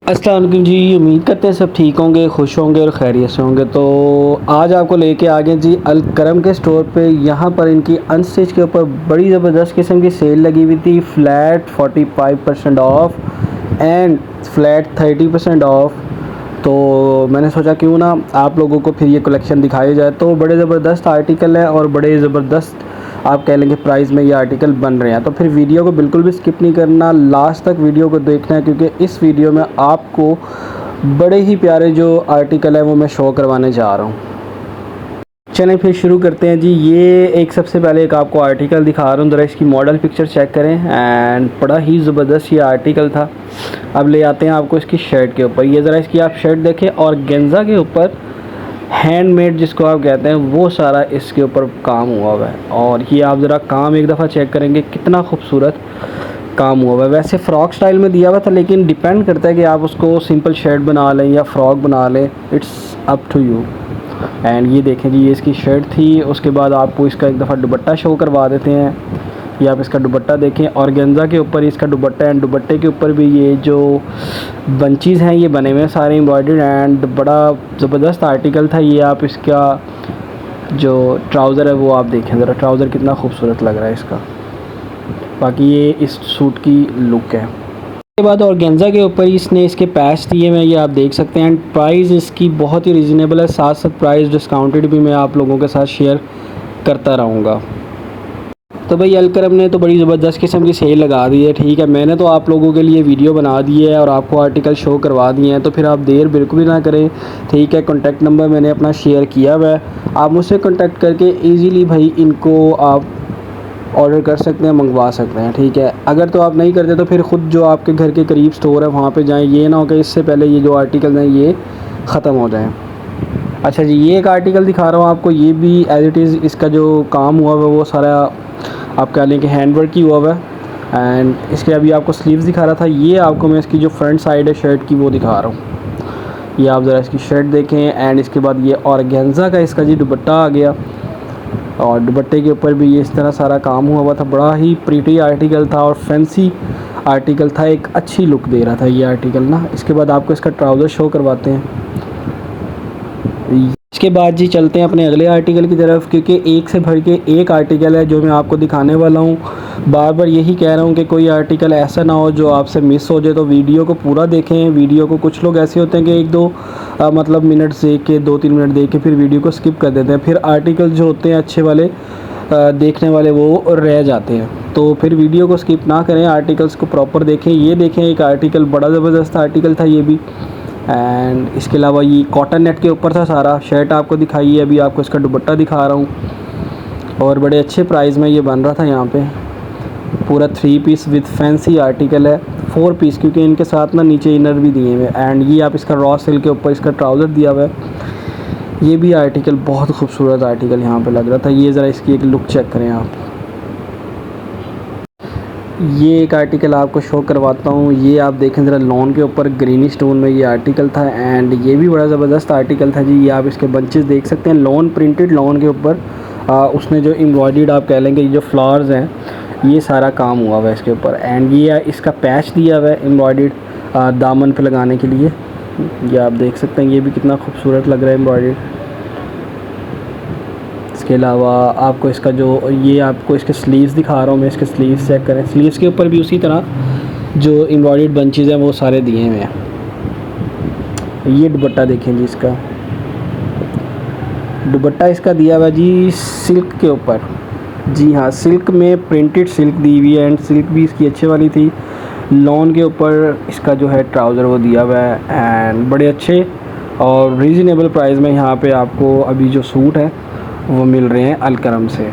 अस्सलाम वालेकुम जी। उम्मीद करते हैं सब ठीक होंगे, खुश होंगे और खैरियत से होंगे। तो आज आपको लेके आ गए जी अल करम के स्टोर पे। यहाँ पर इनकी अनस्टिच के ऊपर बड़ी ज़बरदस्त किस्म की सेल लगी हुई थी। Flat 45% of and flat 30% of. तो मैंने सोचा क्यों ना आप लोगों को फिर ये कलेक्शन दिखाई जाए। तो बड़े ज़बरदस्त आर्टिकल हैं और बड़े ज़बरदस्त आप कह लेंगे प्राइस में ये आर्टिकल बन रहे हैं। तो फिर वीडियो को बिल्कुल भी स्किप नहीं करना, लास्ट तक वीडियो को देखना है, क्योंकि इस वीडियो में आपको बड़े ही प्यारे जो आर्टिकल है वो मैं शो करवाने जा रहा हूँ। चलें फिर शुरू करते हैं जी। ये एक सबसे पहले एक आपको आर्टिकल दिखा रहा हूँ, ज़रा इसकी मॉडल पिक्चर चेक करें एंड बड़ा ही ज़बरदस्त ये आर्टिकल था। अब ले आते हैं आपको इसकी शर्ट के ऊपर। ये ज़रा इसकी आप शर्ट देखें और गेंजा के ऊपर हैंडमेड जिसको आप कहते हैं वो सारा इसके ऊपर काम हुआ हुआ है। और ये आप ज़रा काम एक दफ़ा चेक करेंगे कितना खूबसूरत काम हुआ हुआ है। वैसे फ़्रॉक स्टाइल में दिया हुआ था, लेकिन डिपेंड करता है कि आप उसको सिंपल शर्ट बना लें या फ़्रॉक बना लें, it's up to you. And ये देखें जी, ये इसकी शर्ट थी। उसके बाद आपको इसका एक दफ़ा दुपट्टा शो करवा देते हैं। ये आप इसका दुपट्टा देखें और गेंजा के ऊपर इसका दुपट्टा एंड दुपट्टे के ऊपर भी ये जो बंचीज़ हैं ये बने हुए हैं सारे एम्ब्रॉयडर्ड एंड बड़ा ज़बरदस्त आर्टिकल था। ये आप इसका जो ट्राउज़र है वो आप देखें ज़रा, ट्राउज़र कितना खूबसूरत लग रहा है इसका। बाकी ये इस सूट की लुक है। उसके बाद और गेंजा के ऊपर इसने इसके पैच दिए हुए, ये आप देख सकते हैं। एंड प्राइस इसकी बहुत ही रिजनेबल है, साथ साथ प्राइस डिस्काउंटेड भी मैं आप लोगों के साथ शेयर करता रहूँगा। तो भाई अल करम ने तो बड़ी ज़बरदस्त किस्म की सेल लगा दी है। ठीक है, मैंने तो आप लोगों के लिए वीडियो बना दी है और आपको आर्टिकल शो करवा दिए हैं, तो फिर आप देर बिल्कुल भी ना करें। ठीक है, कॉन्टैक्ट नंबर मैंने अपना शेयर किया हुआ है, आप मुझसे कॉन्टैक्ट करके ईज़िली भाई इनको आप ऑर्डर कर सकते हैं, मंगवा सकते हैं। ठीक है, अगर तो आप नहीं करते तो फिर ख़ुद जो आपके घर के करीब स्टोर है वहाँ पे जाएं। ये ना हो कि इससे पहले ये जो आर्टिकल हैं ये ख़त्म हो जाएं। अच्छा जी, ये एक आर्टिकल दिखा रहा हूँ आपको। ये भी एज़ इट इज़ इसका जो काम हुआ हुआ है वो सारा आप कह लें कि हैंड वर्क ही हुआ हुआ है। एंड इसके अभी आपको स्लीव्स दिखा रहा था, ये आपको मैं इसकी जो फ्रंट साइड है शर्ट की वो दिखा रहा हूँ। ये आप ज़रा इसकी शर्ट देखें एंड इसके बाद ये ऑर्गेन्जा का इसका जी दुपट्टा आ गया और दुपट्टे के ऊपर भी ये इस तरह सारा काम हुआ था। बड़ा ही प्रीटी आर्टिकल था और फैंसी आर्टिकल था, एक अच्छी लुक दे रहा था ये आर्टिकल ना। इसके बाद आपको इसका ट्राउज़र शो करवाते हैं। इसके बाद जी चलते हैं अपने अगले आर्टिकल की तरफ, क्योंकि एक से भर के एक आर्टिकल है जो मैं आपको दिखाने वाला हूँ। बार बार यही कह रहा हूँ कि कोई आर्टिकल ऐसा ना हो जो आपसे मिस हो जाए, तो वीडियो को पूरा देखें। वीडियो को कुछ लोग ऐसे होते हैं कि एक दो मतलब मिनट्स देख के 2-3 मिनट देख के फिर वीडियो को स्किप कर देते हैं। फिर आर्टिकल जो होते हैं अच्छे वाले देखने वाले वो रह जाते हैं। तो फिर वीडियो को स्किप ना करें, आर्टिकल्स को प्रॉपर देखें। ये देखें एक आर्टिकल, बड़ा ज़बरदस्त आर्टिकल था ये भी। एंड इसके अलावा ये कॉटन नेट के ऊपर था सारा। शर्ट आपको दिखाई है, अभी आपको इसका दुपट्टा दिखा रहा हूँ और बड़े अच्छे प्राइस में ये बन रहा था। यहाँ पे पूरा 3 पीस विद फैंसी आर्टिकल है, 4 पीस, क्योंकि इनके साथ ना नीचे इनर भी दिए हुए। एंड ये आप इसका रॉ सिल्क के ऊपर इसका ट्राउज़र दिया हुआ है। ये भी आर्टिकल बहुत खूबसूरत आर्टिकल यहाँ पे लग रहा था। ये ज़रा इसकी एक लुक चेक करें आप। ये एक आर्टिकल आपको शो करवाता हूँ। ये आप देखें ज़रा, लॉन के ऊपर ग्रीनी स्टोन में ये आर्टिकल था एंड ये भी बड़ा ज़बरदस्त आर्टिकल था जी। ये आप इसके बंचेस देख सकते हैं, लॉन प्रिंटेड लॉन के ऊपर उसने जो एम्ब्रॉयडर्ड आप कह लेंगे जो फ्लावर्स हैं ये सारा काम हुआ हुआ है इसके ऊपर। एंड ये इसका पैच दिया हुआ है एम्ब्रॉयडर्ड दामन पे लगाने के लिए। ये आप देख सकते हैं, ये भी कितना खूबसूरत लग रहा है एम्ब्रॉयडर्ड। इसके अलावा आपको इसका जो ये आपको इसके स्लीव्स दिखा रहा हूँ मैं, इसके स्लीव्स चेक करें। स्लीव्स के ऊपर भी उसी तरह जो एम्ब्रॉयडर्ड बंचेज़ हैं वो सारे दिए हुए हैं। ये दुपट्टा देखें जी, इसका दुपट्टा इसका दिया हुआ जी सिल्क के ऊपर। जी हाँ, सिल्क में प्रिंटेड सिल्क दी हुई है एंड सिल्क भी इसकी अच्छे वाली थी। लॉन के ऊपर इसका जो है ट्राउज़र वो दिया हुआ है एंड बड़े अच्छे और रीज़नेबल प्राइस में यहाँ पे आपको अभी जो सूट है वो मिल रहे हैं अल करम से।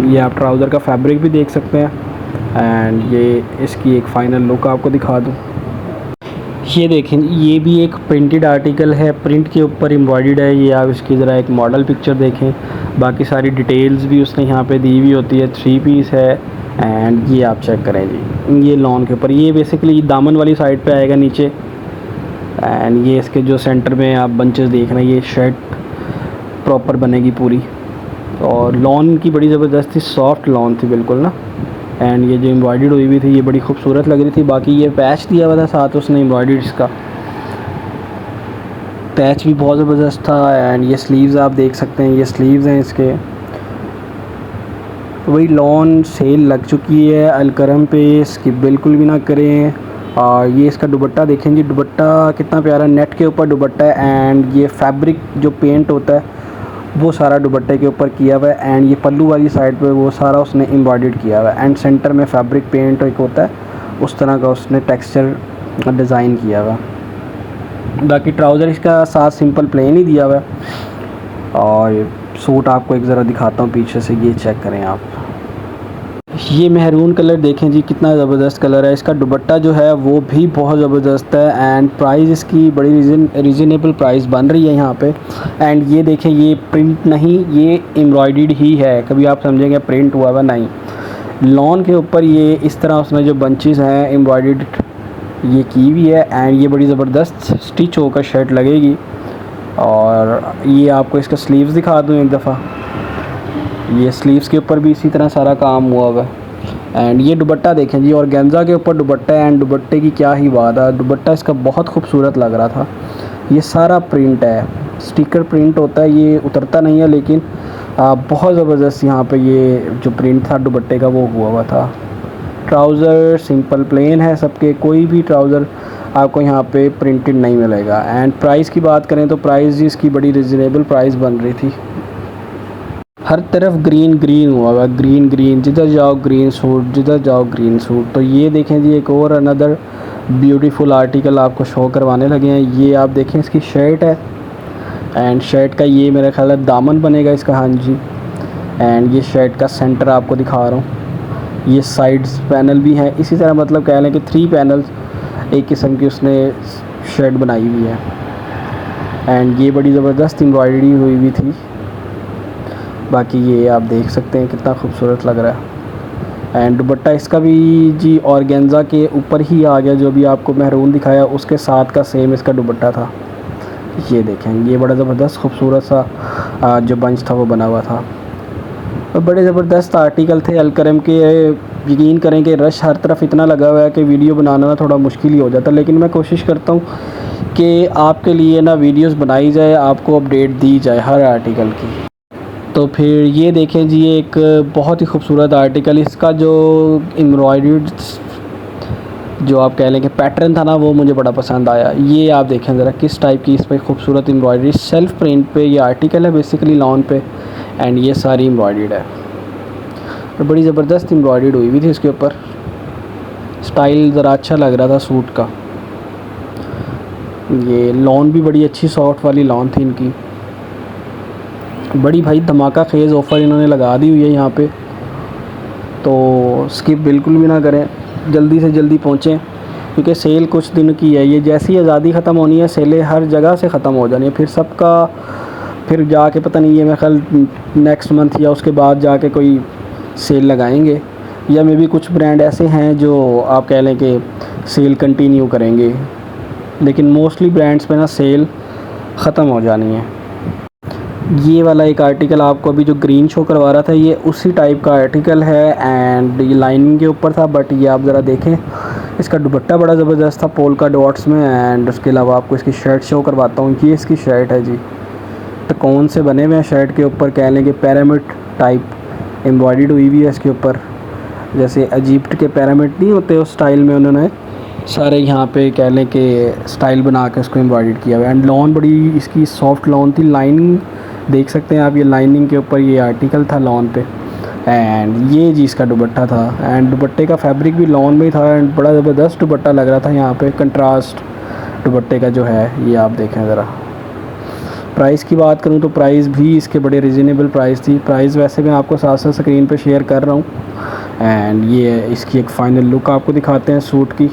ये आप ट्राउज़र का फैब्रिक भी देख सकते हैं एंड ये इसकी एक फ़ाइनल लुक आपको दिखा दूँ। ये देखें, ये भी एक प्रिंटेड आर्टिकल है, प्रिंट के ऊपर एम्ब्रॉयडर्ड है। ये आप इसकी ज़रा एक मॉडल पिक्चर देखें, बाकी सारी डिटेल्स भी उसने यहाँ पे दी हुई होती है। 3 पीस है एंड ये आप चेक करें जी, ये लॉन के ऊपर। ये बेसिकली दामन वाली साइड पे आएगा नीचे एंड ये इसके जो सेंटर में आप बंचेस देख रहे हैं, ये शर्ट प्रॉपर बनेगी पूरी। और लॉन की बड़ी ज़बरदस्त थी, सॉफ्ट लॉन थी बिल्कुल ना। एंड ये जो एम्ब्रॉयडर्ड हुई हुई थी ये बड़ी खूबसूरत लग रही थी। बाकी ये पैच दिया हुआ था साथ उसने एम्ब्रॉयडर्ड, इसका पैच भी बहुत ज़बरदस्त था। एंड ये स्लीव्स आप देख सकते हैं, ये स्लीव्स हैं इसके। वही लॉन सेल लग चुकी है अलकरम पे, इसकी बिल्कुल भी ना करें। और ये इसका दुपट्टा देखें जी, दुपट्टा कितना प्यारा नेट के ऊपर दुपट्टा है। एंड ये फैब्रिक जो पेंट होता है वो सारा दुपट्टे के ऊपर किया हुआ है। एंड ये पल्लू वाली साइड पे वो सारा उसने एम्ब्रॉयडर्ड किया हुआ है। एंड सेंटर में फैब्रिक पेंट एक होता है उस तरह का उसने टेक्सचर डिज़ाइन किया हुआ है। बाकी ट्राउज़र इसका साथ सिंपल प्लेन ही दिया हुआ है। और सूट आपको एक ज़रा दिखाता हूँ पीछे से, ये चेक करें आप। ये मेहरून कलर देखें जी, कितना ज़बरदस्त कलर है। इसका दुपट्टा जो है वो भी बहुत ज़बरदस्त है। एंड प्राइस इसकी बड़ी रीज़नेबल प्राइस बन रही है यहाँ पे। एंड ये देखें, ये प्रिंट नहीं, ये एम्ब्रॉयडर्ड ही है। कभी आप समझेंगे प्रिंट हुआ हुआ, नहीं। लॉन के ऊपर ये इस तरह उसमें जो बंचेस हैं एम्ब्रॉयडर्ड ये की हुई है। एंड ये बड़ी ज़बरदस्त स्टिच होकर शर्ट लगेगी। और ये आपको इसका स्लीव्स दिखा दूँ एक दफ़ा। ये स्लीव्स के ऊपर भी इसी तरह सारा काम हुआ हुआ है। एंड ये दुपट्टा देखें जी, ऑर्गेन्जा के ऊपर दुपट्टा है। एंड दुपट्टे की क्या ही बात है, दुपट्टा इसका बहुत खूबसूरत लग रहा था। ये सारा प्रिंट है, स्टिकर प्रिंट होता है, ये उतरता नहीं है, लेकिन बहुत ज़बरदस्त यहाँ पे ये जो प्रिंट था दुपट्टे का वो हुआ हुआ था। ट्राउज़र सिंपल प्लेन है सबके, कोई भी ट्राउज़र आपको यहाँ पे प्रिंटेड नहीं मिलेगा। एंड प्राइस की बात करें तो प्राइस इसकी बड़ी रिजनेबल प्राइस बन रही थी। हर तरफ ग्रीन ग्रीन हुआ हुआ, ग्रीन ग्रीन, जिधर जाओ ग्रीन सूट, जिधर जाओ ग्रीन सूट। तो ये देखें जी, एक और अनदर ब्यूटीफुल आर्टिकल आपको शो करवाने लगे हैं। ये आप देखें, इसकी शर्ट है। एंड शर्ट का ये मेरा ख्याल है दामन बनेगा इसका, हाँ जी। एंड ये शर्ट का सेंटर आपको दिखा रहा हूँ। ये साइड्स पैनल भी हैं, इसी तरह मतलब कह लें कि 3 पैनल्स एक किस्म की उसने शर्ट बनाई हुई है। एंड ये बड़ी ज़बरदस्त एम्ब्रॉयडरी हुई हुई थी। बाकी ये आप देख सकते हैं कितना खूबसूरत लग रहा है। एंड दुपट्टा इसका भी जी ऑर्गेन्जा के ऊपर ही आ गया, जो भी आपको मेहरून दिखाया उसके साथ का सेम इसका दुपट्टा था। ये देखें, ये बड़ा ज़बरदस्त खूबसूरत सा जो बंच था वो बना हुआ था। और बड़े ज़बरदस्त आर्टिकल थे अलकरम के। यकीन करें कि रश हर तरफ इतना लगा हुआ है कि वीडियो बनाना थोड़ा मुश्किल ही हो जाता, लेकिन मैं कोशिश करता हूँ कि आपके लिए ना वीडियोस बनाई जाए, आपको अपडेट दी जाए हर आर्टिकल की। तो फिर ये देखें जी, एक बहुत ही खूबसूरत आर्टिकल, इसका जो एम्ब्रॉयडर्ड जो आप कह लें कि पैटर्न था ना वो मुझे बड़ा पसंद आया। ये आप देखें ज़रा किस टाइप की इस पर खूबसूरत एम्ब्रॉयडरी, सेल्फ़ प्रिंट पे ये आर्टिकल है बेसिकली लॉन पे। एंड ये सारी एम्ब्रॉयडर्ड है और बड़ी ज़बरदस्त एम्ब्रॉयडर्ड हुई थी इसके ऊपर। स्टाइल ज़रा अच्छा लग रहा था सूट का। ये लॉन भी बड़ी अच्छी सॉफ्ट वाली लॉन थी इनकी। बड़ी भाई धमाका खेज़ ऑफ़र इन्होंने लगा दी हुई है यहाँ पे, तो स्किप बिल्कुल भी ना करें, जल्दी से जल्दी पहुँचें क्योंकि सेल कुछ दिन की है। ये जैसी आज़ादी ख़त्म होनी है सेलें हर जगह से ख़त्म हो जानी है। फिर सबका फिर जाके पता नहीं है, मेरे ख्याल नेक्स्ट मंथ या उसके बाद जाके कोई सेल लगाएंगे, या मे भी कुछ ब्रांड ऐसे हैं जो आप कह लें कि सेल कंटिन्यू करेंगे, लेकिन मोस्टली ब्रांड्स पे ना सेल ख़त्म हो जानी है। ये वाला एक आर्टिकल आपको अभी जो ग्रीन शो करवा रहा था ये उसी टाइप का आर्टिकल है। एंड ये लाइनिंग के ऊपर था, बट ये आप ज़रा देखें, इसका दुपट्टा बड़ा ज़बरदस्त था पोल्का डॉट्स में। एंड उसके अलावा आपको इसकी शर्ट शो करवाता हूँ। ये इसकी शर्ट है जी, तो कौन से बने हुए हैं शर्ट के ऊपर, कह लें कि पिरामिड टाइप एम्ब्रॉयडर्ड हुई हुई है इसके ऊपर, जैसे इजिप्ट के पिरामिड नहीं होते उस स्टाइल में उन्होंने सारे यहाँ पे कह लें कि स्टाइल बना के उसको एम्ब्रॉयडर्ड किया हुआ है। एंड लॉन बड़ी इसकी सॉफ्ट लॉन थी, लाइनिंग देख सकते हैं आप, ये लाइनिंग के ऊपर ये आर्टिकल था लॉन पे। एंड ये जी इसका दुपट्टा था। एंड दुपट्टे का फैब्रिक भी लॉन में ही था। एंड बड़ा ज़बरदस्त दुपट्टा लग रहा था यहाँ पे, कंट्रास्ट दुपट्टे का जो है ये आप देखें ज़रा। प्राइस की बात करूँ तो प्राइस भी इसके बड़े रीज़नेबल प्राइस थी। प्राइस वैसे मैं आपको साथ साथ स्क्रीन पे शेयर कर रहा हूँ। एंड ये इसकी एक फ़ाइनल लुक आपको दिखाते हैं सूट की।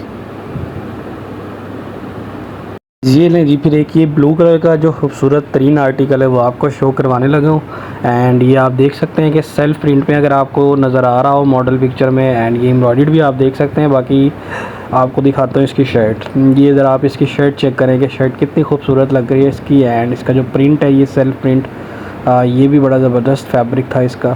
ये लें जी, फिर एक ये ब्लू कलर का जो खूबसूरत तरीन आर्टिकल है वो आपको शो करवाने लगा हूँ। एंड ये आप देख सकते हैं कि सेल्फ़ प्रिंट में अगर आपको नज़र आ रहा हो मॉडल पिक्चर में। एंड ये एम्ब्रॉयडर्ड भी आप देख सकते हैं। बाकी आपको दिखाता हूँ इसकी शर्ट। ये ज़रा आप इसकी शर्ट चेक करें कि शर्ट कितनी खूबसूरत लग रही है इसकी। एंड इसका जो प्रिंट है ये सेल्फ़ प्रिंट, ये भी बड़ा ज़बरदस्त फैब्रिक था इसका।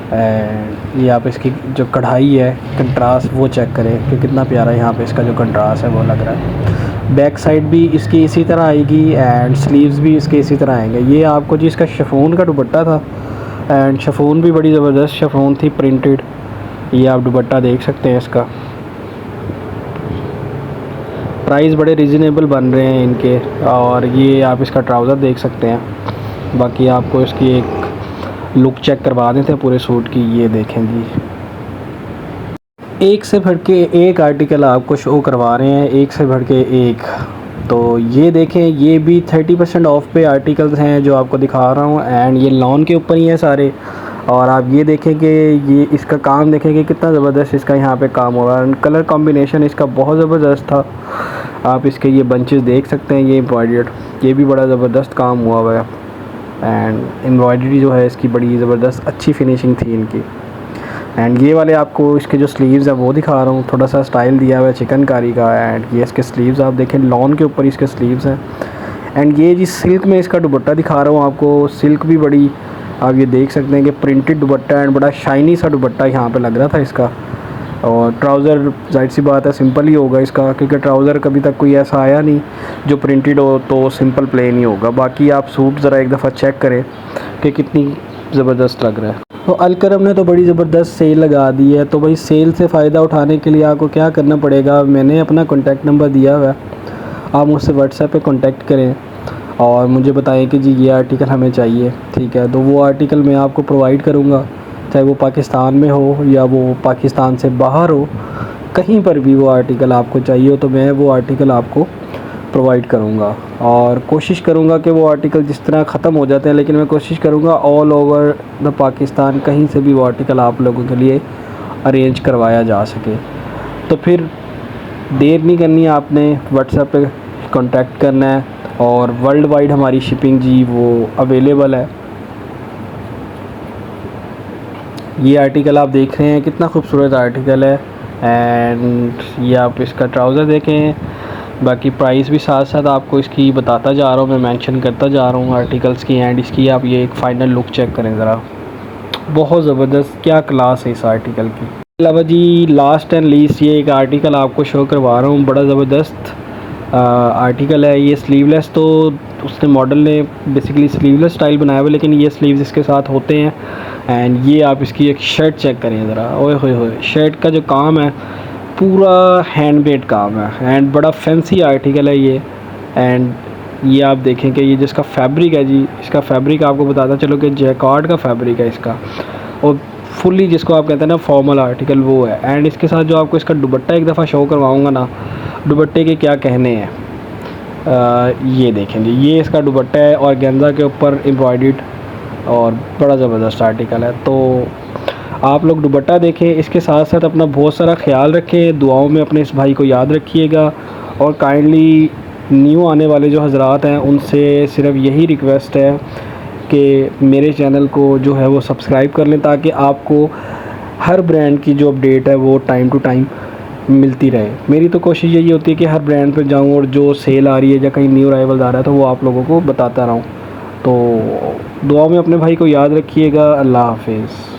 ये आप इसकी जो कढ़ाई है कंट्रास्ट वो चेक करें कि कितना प्यारा यहाँ पे इसका जो कंट्रास्ट है वो लग रहा है। बैक साइड भी इसकी इसी तरह आएगी एंड स्लीव्स भी इसके इसी तरह आएंगे। ये आपको जी इसका शिफॉन का दुपट्टा था एंड शिफॉन भी बड़ी ज़बरदस्त शिफॉन थी प्रिंटेड। ये आप दुपट्टा देख सकते हैं इसका। प्राइस बड़े रीज़नेबल बन रहे हैं इनके। और ये आप इसका ट्राउज़र देख सकते हैं। बाकी आपको इसकी एक लुक चेक करवा देते हैं पूरे सूट की। ये देखें जी, एक से बढ़ के एक आर्टिकल आपको शो करवा रहे हैं, एक से बढ़ के एक। तो ये देखें, ये भी 30% ऑफ पे आर्टिकल्स हैं जो आपको दिखा रहा हूँ एंड ये लॉन के ऊपर ही है सारे। और आप ये देखें कि ये इसका काम देखें कि कितना ज़बरदस्त इसका यहाँ पे काम हो रहा है। कलर कॉम्बिनेशन इसका बहुत ज़बरदस्त था। आप इसके ये बंचेस देख सकते हैं, ये एम्ब्रॉयडर्ड, ये भी बड़ा ज़बरदस्त काम हुआ हुआ है एंड एम्ब्रॉयडरी जो है इसकी बड़ी ज़बरदस्त अच्छी फिनिशिंग थी इनकी। एंड ये वाले आपको इसके जो स्लीव्स हैं वो दिखा रहा हूँ, थोड़ा सा स्टाइल दिया हुआ है चिकनकारी का। एंड ये इसके स्लीव्स आप देखें, लॉन के ऊपर इसके स्लीव्स हैं। एंड ये जी सिल्क में इसका दुपट्टा दिखा रहा हूँ आपको। सिल्क भी बड़ी आप ये देख सकते हैं कि प्रिंटेड दुपट्टा एंड बड़ा शाइनी सा दुपट्टा यहाँ पे लग रहा था इसका। और ट्राउज़र जाहिर सी बात है सिंपल ही होगा इसका, क्योंकि ट्राउज़र कभी तक कोई ऐसा आया नहीं जो प्रिंटेड हो, तो सिंपल प्लेन ही होगा। बाकी आप सूट ज़रा एक दफ़ा चेक करें कि कितनी ज़बरदस्त लग रहा है। तो अलकरम ने तो बड़ी ज़बरदस्त सेल लगा दी है। तो भाई सेल से फ़ायदा उठाने के लिए आपको क्या करना पड़ेगा, मैंने अपना कॉन्टैक्ट नंबर दिया हुआ है, आप मुझसे व्हाट्सएप पे कांटेक्ट करें और मुझे बताएं कि जी ये आर्टिकल हमें चाहिए, ठीक है। तो वो आर्टिकल मैं आपको प्रोवाइड करूँगा, चाहे वो पाकिस्तान में हो या वो पाकिस्तान से बाहर हो, कहीं पर भी वो आर्टिकल आपको चाहिए हो तो मैं वो आर्टिकल आपको प्रोवाइड करूँगा। और कोशिश करूँगा कि वो आर्टिकल जिस तरह ख़त्म हो जाते हैं, लेकिन मैं कोशिश करूँगा ऑल ओवर द पाकिस्तान कहीं से भी वो आर्टिकल आप लोगों के लिए अरेंज करवाया जा सके। तो फिर देर नहीं करनी है, आपने व्हाट्सएप पे कांटेक्ट करना है और वर्ल्ड वाइड हमारी शिपिंग जी वो अवेलेबल है। ये आर्टिकल आप देख रहे हैं, कितना खूबसूरत आर्टिकल है एंड ये आप इसका ट्राउज़र देखें। बाकी प्राइस भी साथ साथ आपको इसकी बताता जा रहा हूँ, मैं मेंशन करता जा रहा हूँ आर्टिकल्स की। एंड इसकी आप ये एक फ़ाइनल लुक चेक करें ज़रा, बहुत ज़बरदस्त क्या क्लास है इस आर्टिकल की। अलावा जी लास्ट एंड लीस्ट ये एक आर्टिकल आपको शो करवा रहा हूँ, बड़ा ज़बरदस्त आर्टिकल है। ये स्लीवलेस, तो उसने मॉडल ने बेसिकली स्लीवलेस स्टाइल बनाया हुआ है, लेकिन ये स्लीव्स इसके साथ होते हैं। एंड ये आप इसकी एक शर्ट चेक करें ज़रा, ओए होए होए, शर्ट का जो काम है पूरा हैंडमेड काम है एंड बड़ा फैंसी आर्टिकल है ये। एंड ये आप देखें कि ये जिसका फैब्रिक है जी, इसका फैब्रिक आपको बताता चलो कि जैकार्ड का फैब्रिक है इसका, और फुल्ली जिसको आप कहते हैं ना फॉर्मल आर्टिकल वो है। एंड इसके साथ जो आपको इसका दुपट्टा एक दफ़ा शो करवाऊँगा ना, दुपट्टे के क्या कहने हैं। ये देखें जी, ये इसका दुपट्टा है और गेंजा के ऊपर एम्ब्रॉयडर्ड और बड़ा ज़बरदस्त आर्टिकल है। तो आप लोग दुपट्टा देखें, इसके साथ साथ अपना बहुत सारा ख्याल रखें, दुआओं में अपने इस भाई को याद रखिएगा। और काइंडली न्यू आने वाले जो हज़रात हैं उनसे सिर्फ यही रिक्वेस्ट है कि मेरे चैनल को जो है वो सब्सक्राइब कर लें, ताकि आपको हर ब्रांड की जो अपडेट है वो टाइम टू टाइम मिलती रहे। मेरी तो कोशिश यही होती है कि हर ब्रांड पर जाऊँ और जो सेल आ रही है या कहीं न्यू अराइवल आ रहा है तो वो आप लोगों को बताता रहूँ। तो दुआ में अपने भाई को याद रखिएगा। अल्लाह हाफिज़।